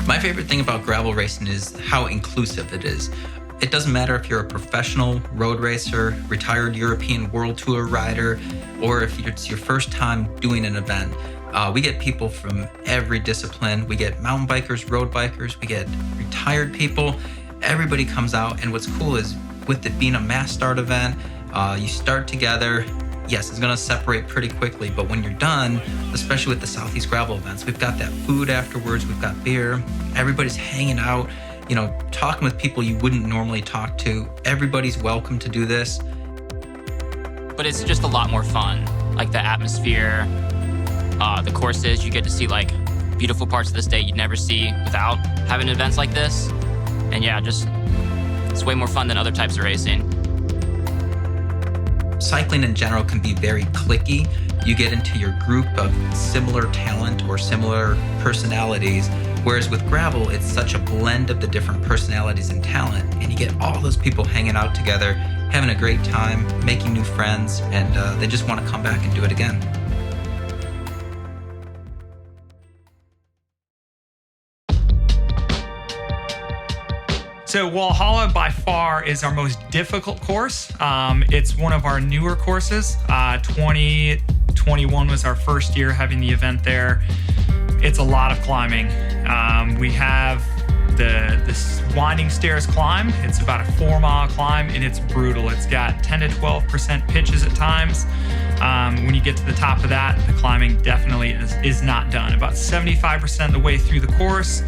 My favorite thing about gravel racing is how inclusive it is. It doesn't matter if you're a professional road racer, retired European World Tour rider, or if it's your first time doing an event. We get people from every discipline. We get mountain bikers, road bikers, we get retired people. Everybody comes out, and what's cool is with it being a mass start event, you start together. Yes, it's gonna separate pretty quickly, but when you're done, especially with the Southeast Gravel events, we've got that food afterwards, we've got beer, everybody's hanging out, talking with people you wouldn't normally talk to. Everybody's welcome to do this. But it's just a lot more fun. Like the atmosphere, the courses, you get to see like beautiful parts of the state you'd never see without having events like this. And yeah, it's way more fun than other types of racing. Cycling in general can be very cliquey. You get into your group of similar talent or similar personalities, whereas with gravel, it's such a blend of the different personalities and talent, and you get all those people hanging out together, having a great time, making new friends, and they just want to come back and do it again. So Valhalla by far is our most difficult course. It's one of our newer courses. 2021 was our first year having the event there. It's a lot of climbing. We have this winding stairs climb. It's about a 4-mile climb, and it's brutal. It's got 10 to 12% pitches at times. When you get to the top of that, the climbing definitely is not done. About 75% of the way through the course,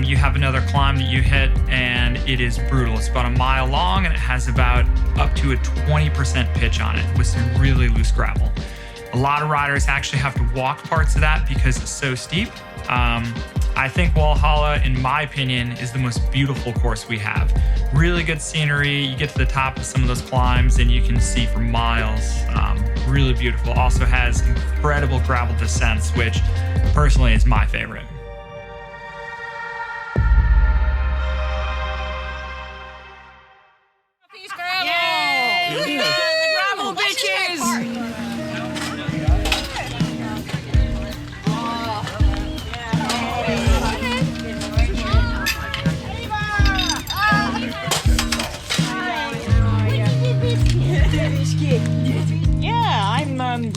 you have another climb that you hit, and it is brutal. It's about a mile long, and it has about up to a 20% pitch on it with some really loose gravel. A lot of riders actually have to walk parts of that because it's so steep. I think Valhalla, in my opinion, is the most beautiful course we have. Really good scenery. You get to the top of some of those climbs and you can see for miles. Really beautiful. Also has incredible gravel descents, which personally is my favorite.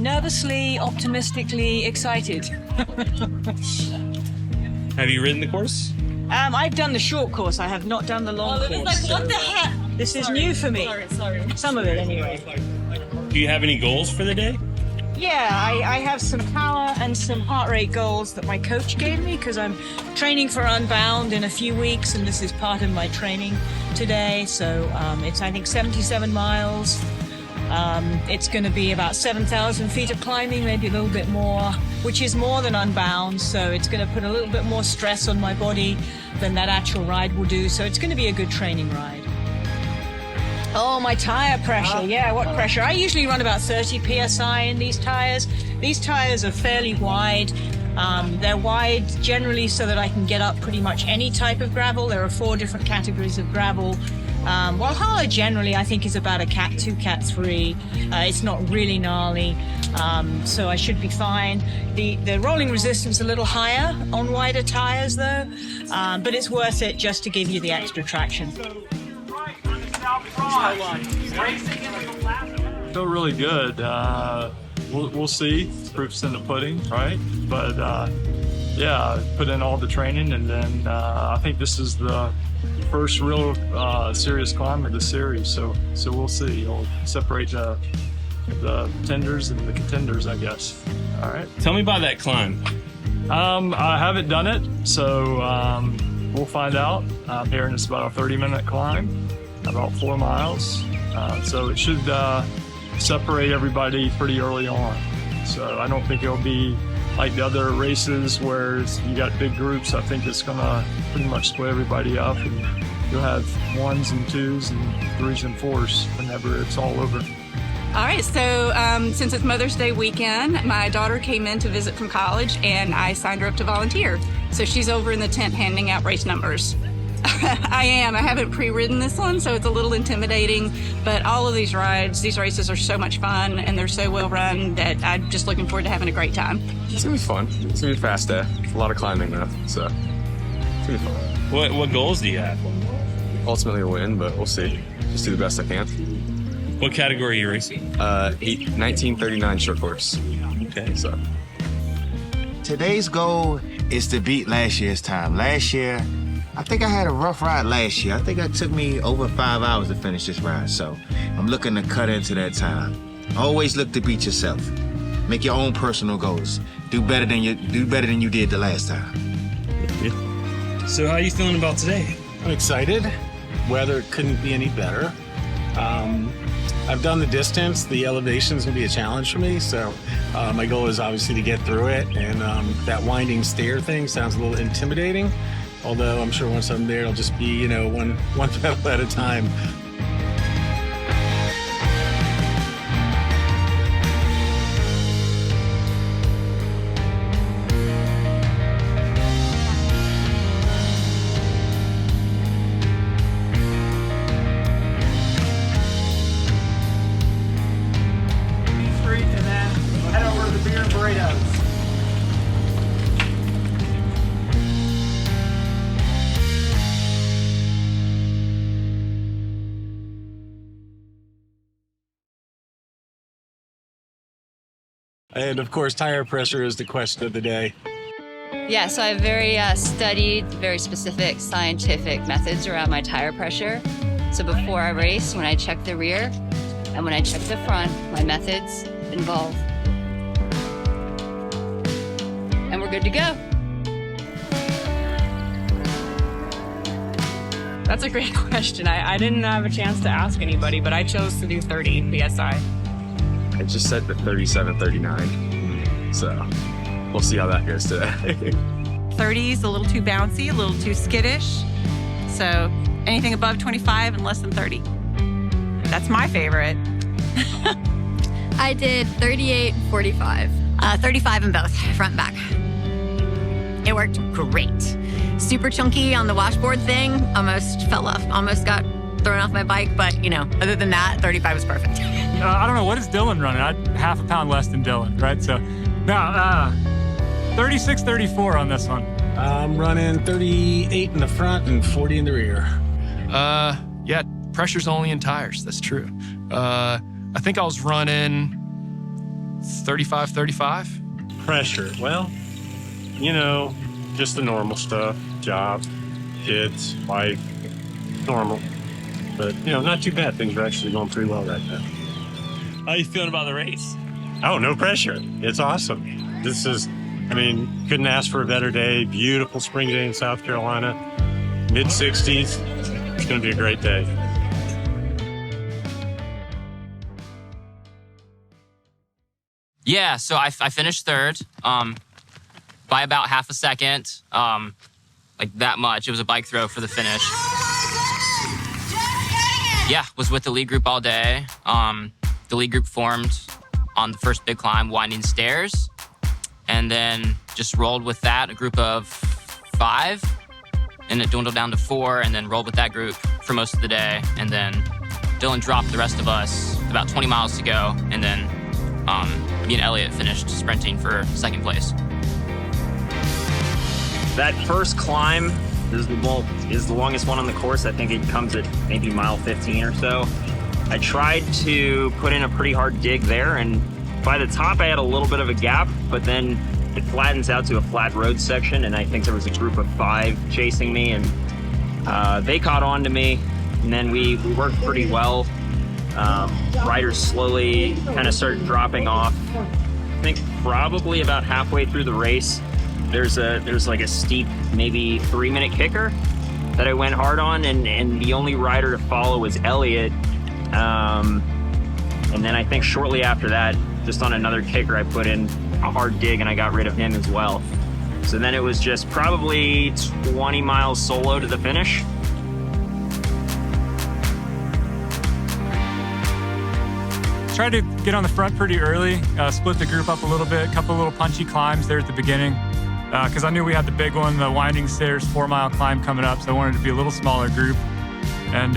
Nervously, optimistically excited. Have you ridden the course? I've done the short course. I have not done the long course. What the heck? This is new for me. Sorry. Some of it, anyway. Do you have any goals for the day? Yeah, I have some power and some heart rate goals that my coach gave me because I'm training for Unbound in a few weeks, and this is part of my training today. So it's, I think, 77 miles. It's going to be about 7,000 feet of climbing, maybe a little bit more, which is more than Unbound. So it's going to put a little bit more stress on my body than that actual ride will do. So it's going to be a good training ride. Oh, my tire pressure. Yeah, what pressure? I usually run about 30 PSI in these tires. These tires are fairly wide. They're wide generally so that I can get up pretty much any type of gravel. There are 4 different categories of gravel. Valhalla generally I think is about a Cat 2, Cat 3. It's not really gnarly, so I should be fine. The rolling resistance a little higher on wider tires though, but it's worth it just to give you the extra traction. Feel really good. We'll see. Proof's in the pudding, right? But yeah, put in all the training, and then I think this is the first real serious climb of the series. So we'll see. It'll separate the pretenders and the contenders, I guess. All right. Tell me about that climb. I haven't done it, so we'll find out. I'm hearing it's about a 30-minute climb, about 4 miles. So it should separate everybody pretty early on. So I don't think it'll be like the other races where you got big groups. I think it's gonna pretty much split everybody up, and you'll have 1s and 2s and 3s and 4s whenever it's all over. All right, so since it's Mother's Day weekend, my daughter came in to visit from college, and I signed her up to volunteer. So she's over in the tent handing out race numbers. I am. I haven't pre-ridden this one, so it's a little intimidating, but all of these races are so much fun, and they're so well run that I'm just looking forward to having a great time. It's gonna be fun. It's gonna be a fast day. A lot of climbing though, so. It's gonna be fun. What goals do you have? Ultimately a win, but we'll see. Just do the best I can. What category are you racing? 1939 short course. Okay. So Today's goal is to beat last year's time. Last year, I think I had a rough ride last year. I think it took me over 5 hours to finish this ride, so I'm looking to cut into that time. Always look to beat yourself. Make your own personal goals. Do better than you did the last time. So how are you feeling about today? I'm excited. Weather couldn't be any better. I've done the distance. The elevation's gonna be a challenge for me, so my goal is obviously to get through it. And that winding stair thing sounds a little intimidating, although I'm sure once I'm there, it'll just be, one pedal at a time. And of course, tire pressure is the question of the day. Yeah, so I have very studied, very specific scientific methods around my tire pressure. So before I race, when I check the rear and when I check the front, my methods involve. And we're good to go. That's a great question. I didn't have a chance to ask anybody, but I chose to do 30 PSI. I just set the 37-39. So we'll see how that goes today. 30 is a little too bouncy, a little too skittish. So anything above 25 and less than 30. That's my favorite. I did 38 and 45. 35 in both, front and back. It worked great. Super chunky on the washboard thing. Almost fell off, almost got thrown off my bike. But, other than that, 35 was perfect. I don't know, what is Dylan running? I'm half a pound less than Dylan, right? So, no, 36, 34 on this one. I'm running 38 in the front and 40 in the rear. Yeah, pressure's only in tires, that's true. I think I was running 35, 35. Pressure, well, just the normal stuff. Job, kids, wife, normal. But, not too bad. Things are actually going pretty well right now. How are you feeling about the race? Oh, no pressure. It's awesome. This is, couldn't ask for a better day. Beautiful spring day in South Carolina. Mid-60s. It's going to be a great day. Yeah, so I finished third by about half a second, like that much. It was a bike throw for the finish. Yeah, was with the lead group all day. The lead group formed on the first big climb, winding stairs, and then just rolled with that, a group of 5, and it dwindled down to 4, and then rolled with that group for most of the day. And then Dylan dropped the rest of us, about 20 miles to go, and then me and Elliot finished sprinting for second place. That first climb is the longest one on the course. I think it comes at maybe mile 15 or so. I tried to put in a pretty hard dig there, and by the top I had a little bit of a gap, but then it flattens out to a flat road section, and I think there was a group of 5 chasing me, and they caught on to me, and then we worked pretty well. Riders slowly kind of started dropping off. I think probably about halfway through the race, there's like a steep, maybe 3-minute kicker that I went hard on, and the only rider to follow was Elliot. And then I think shortly after that, just on another kicker, I put in a hard dig and I got rid of him as well. So then it was just probably 20 miles solo to the finish. Tried to get on the front pretty early, split the group up a little bit, a couple little punchy climbs there at the beginning, because I knew we had the big one, the winding stairs 4-mile climb coming up, so I wanted it to be a little smaller group. And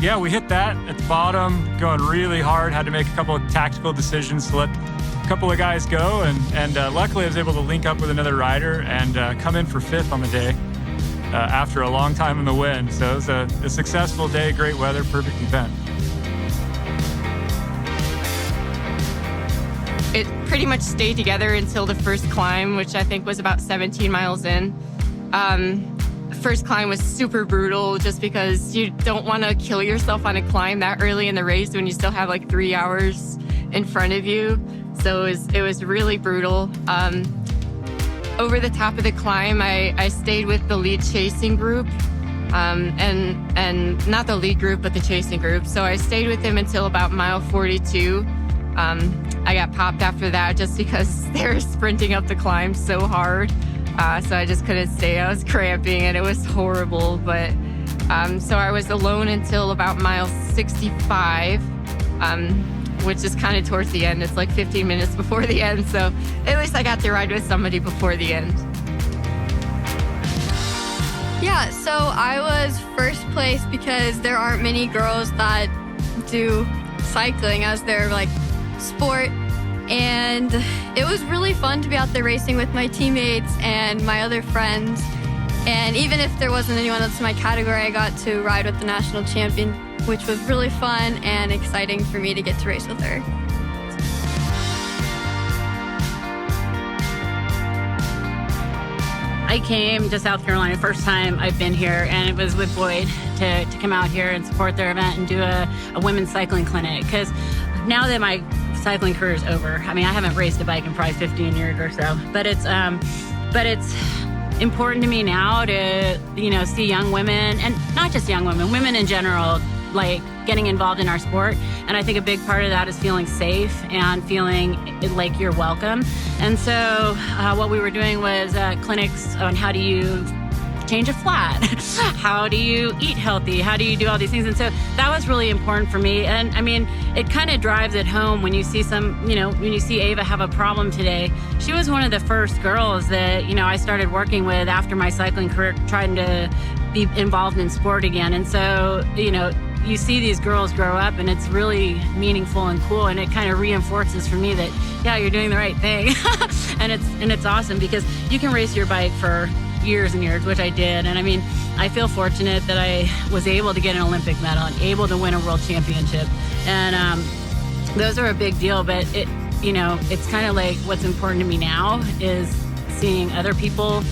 yeah, we hit that at the bottom, going really hard, had to make a couple of tactical decisions to let a couple of guys go, and luckily I was able to link up with another rider and come in for 5th on the day. after a long time in the wind. So it was a successful day, great weather, perfect event. It pretty much stayed together until the first climb, which I think was about 17 miles in. First climb was super brutal just because you don't want to kill yourself on a climb that early in the race when you still have like 3 hours in front of you. So it was really brutal. Over the top of the climb, I stayed with the lead chasing group, and not the lead group, but the chasing group. So I stayed with them until about mile 42. I got popped after that just because they were sprinting up the climb so hard. So I just couldn't stay. I was cramping and it was horrible. But so I was alone until about mile 65, which is kind of towards the end. It's like 15 minutes before the end. So at least I got to ride with somebody before the end. Yeah, so I was first place because there aren't many girls that do cycling as their like sport, and it was really fun to be out there racing with my teammates and my other friends. And even if there wasn't anyone else in my category, I got to ride with the national champion, which was really fun and exciting for me to get to race with her. I came to South Carolina first time I've been here, and it was with Boyd to come out here and support their event and do a women's cycling clinic. Because now that my cycling career is over, I mean, I haven't raced a bike in probably 15 years or so, but it's important to me now to, see young women, and not just young women, women in general, like getting involved in our sport. And I think a big part of that is feeling safe and feeling like you're welcome. And so what we were doing was clinics on how do you change a flat, how do you eat healthy, how do you do all these things. And so that was really important for me. And I mean, it kind of drives it home when you see when you see Ava have a problem today. She was one of the first girls that, I started working with after my cycling career, trying to be involved in sport again. And so, you see these girls grow up, and it's really meaningful and cool, and it kind of reinforces for me that, yeah, you're doing the right thing. and it's awesome because you can race your bike for years and years, which I did. And I mean, I feel fortunate that I was able to get an Olympic medal and able to win a world championship. And those are a big deal, but it's kind of like what's important to me now is seeing other people,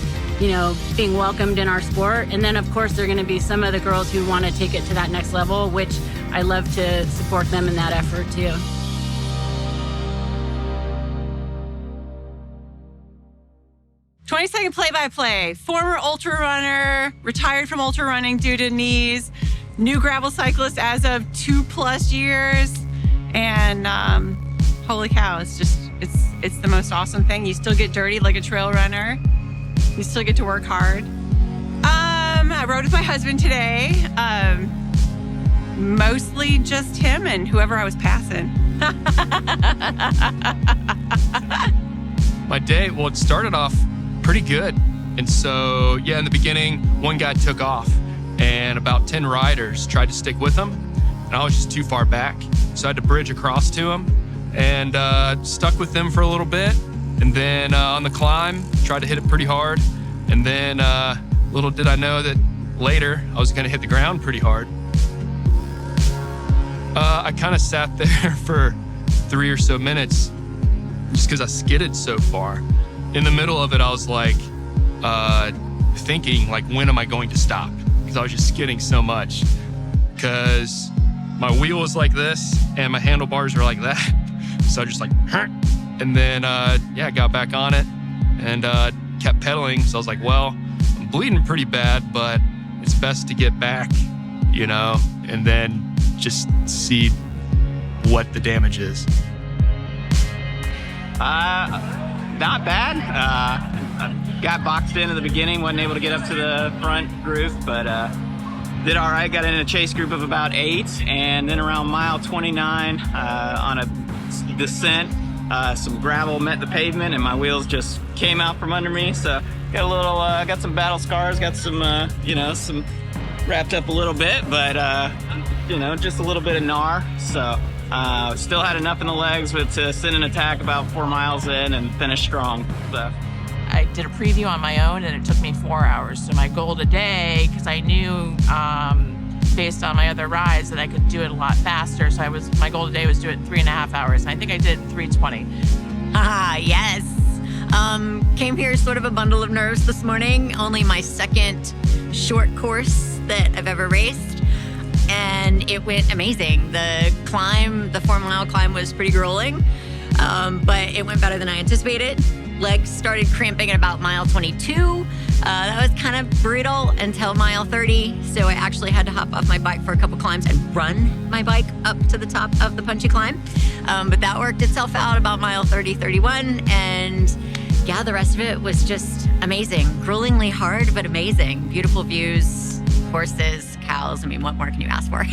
being welcomed in our sport. And then of course, there are going to be some of the girls who want to take it to that next level, which I love to support them in that effort too. 22nd play-by-play. Former ultra runner, retired from ultra running due to knees. New gravel cyclist as of 2+ years. And holy cow, it's the most awesome thing. You still get dirty like a trail runner. You still get to work hard. I rode with my husband today. Mostly just him and whoever I was passing. My day, well, it started off pretty good. And so, in the beginning, one guy took off and about 10 riders tried to stick with him. And I was just too far back. So I had to bridge across to him and stuck with them for a little bit. And then on the climb, tried to hit it pretty hard. And then little did I know that later I was gonna hit the ground pretty hard. I kind of sat there for 3 or so minutes just because I skidded so far. In the middle of it, I was like thinking, like, when am I going to stop? Because I was just skidding so much. Because my wheel was like this and my handlebars were like that. So I just like, and then I got back on it and kept pedaling. So I was like, well, I'm bleeding pretty bad, but it's best to get back, and then just see what the damage is. Not bad. I got boxed in at the beginning, wasn't able to get up to the front group, but did all right. Got in a chase group of about 8, and then around mile 29 on a descent, some gravel met the pavement, and my wheels just came out from under me. So got a little, got some battle scars, got some, some wrapped up a little bit, but just a little bit of gnar. So. Still had enough in the legs to send an attack about 4 miles in and finish strong. So. I did a preview on my own, and it took me 4 hours. So my goal today, because I knew based on my other rides that I could do it a lot faster. So my goal today was to do it in 3.5 hours. And I think I did 3:20. Yes. Came here sort of a bundle of nerves this morning. Only my second short course that I've ever raced. And it went amazing. The 4-mile climb was pretty grueling, but it went better than I anticipated. Legs started cramping at about mile 22. That was kind of brutal until mile 30. So I actually had to hop off my bike for a couple climbs and run my bike up to the top of the punchy climb. But that worked itself out about mile 30, 31. And yeah, the rest of it was just amazing. Gruelingly hard, but amazing. Beautiful views, horses, cows. I mean, what more can you ask for?